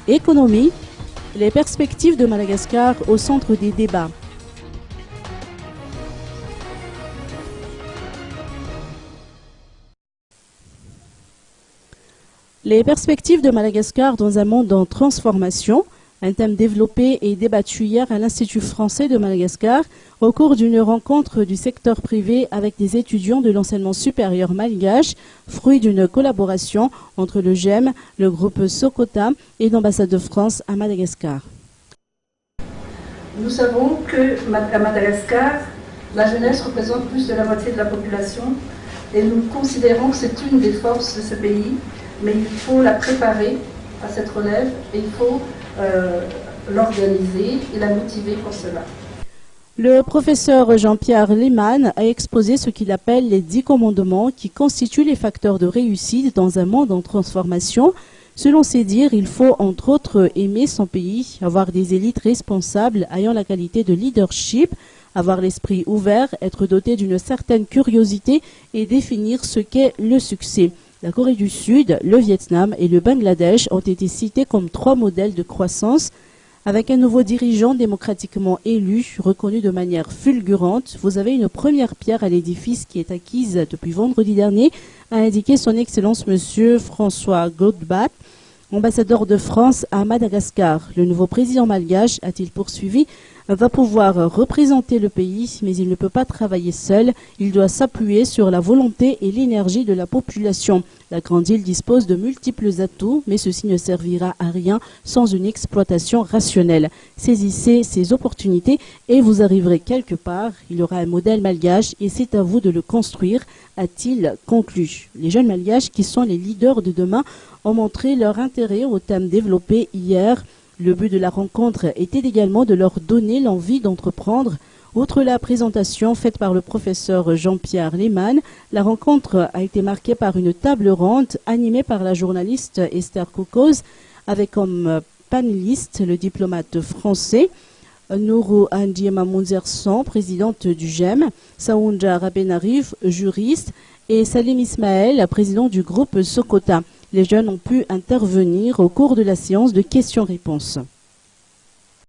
Économie, les perspectives de Madagascar au centre des débats. Les perspectives de Madagascar dans un monde en transformation, un thème développé et débattu hier à l'Institut français de Madagascar au cours d'une rencontre du secteur privé avec des étudiants de l'enseignement supérieur malgache, fruit d'une collaboration entre le GEM, le groupe Sokota et l'ambassade de France à Madagascar. Nous savons qu'à Madagascar, la jeunesse représente plus de la moitié de la population et nous considérons que c'est une des forces de ce pays, mais il faut la préparer à cette relève et il faut l'organiser et la motiver pour cela. Le professeur Jean-Pierre Lehmann a exposé ce qu'il appelle les 10 commandements qui constituent les facteurs de réussite dans un monde en transformation. Selon ses dires, il faut entre autres aimer son pays, avoir des élites responsables ayant la qualité de leadership, avoir l'esprit ouvert, être doté d'une certaine curiosité et définir ce qu'est le succès. La Corée du Sud, le Vietnam et le Bangladesh ont été cités comme 3 modèles de croissance. Avec un nouveau dirigeant démocratiquement élu, reconnu de manière fulgurante, vous avez une première pierre à l'édifice qui est acquise depuis vendredi dernier, a indiqué son Excellence Monsieur François Godbat, ambassadeur de France à Madagascar. Le nouveau président malgache, a-t-il poursuivi, va pouvoir représenter le pays, mais il ne peut pas travailler seul. Il doit s'appuyer sur la volonté et l'énergie de la population. La grande île dispose de multiples atouts, mais ceci ne servira à rien sans une exploitation rationnelle. Saisissez ces opportunités et vous arriverez quelque part. Il y aura un modèle malgache et c'est à vous de le construire, a-t-il conclu. Les jeunes malgaches qui sont les leaders de demain ont montré leur intérêt au thème développé hier. Le but de la rencontre était également de leur donner l'envie d'entreprendre. Outre la présentation faite par le professeur Jean-Pierre Lehmann, la rencontre a été marquée par une table ronde animée par la journaliste Esther Koukos, avec comme panéliste le diplomate français Nourou Ndiema Mounzerson, présidente du GEM, Saounda Rabenarif, juriste, et Salim Ismaël, président du groupe Sokota. Les jeunes ont pu intervenir au cours de la séance de questions-réponses.